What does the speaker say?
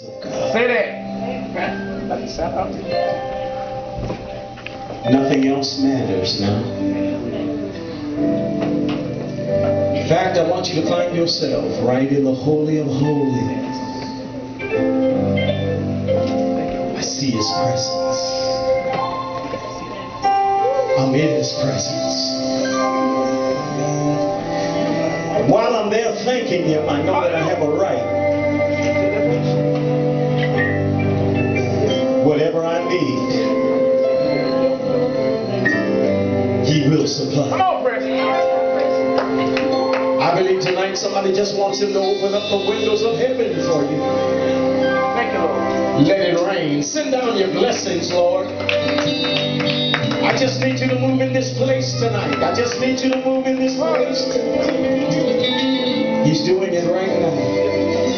Say that. Nothing else matters now. In fact, I want you to find yourself right in the Holy of Holies. I see His presence. I'm in His presence. While I'm there thanking Him, I know that I have a right. Whatever I need, He will supply. Come on, Preston. I believe tonight somebody just wants Him to open up the windows of heaven for you. Thank you, Lord. Let it rain. Send down your blessings, Lord. I just need you to move in this place tonight. I just need you to move in this place. He's doing it right now.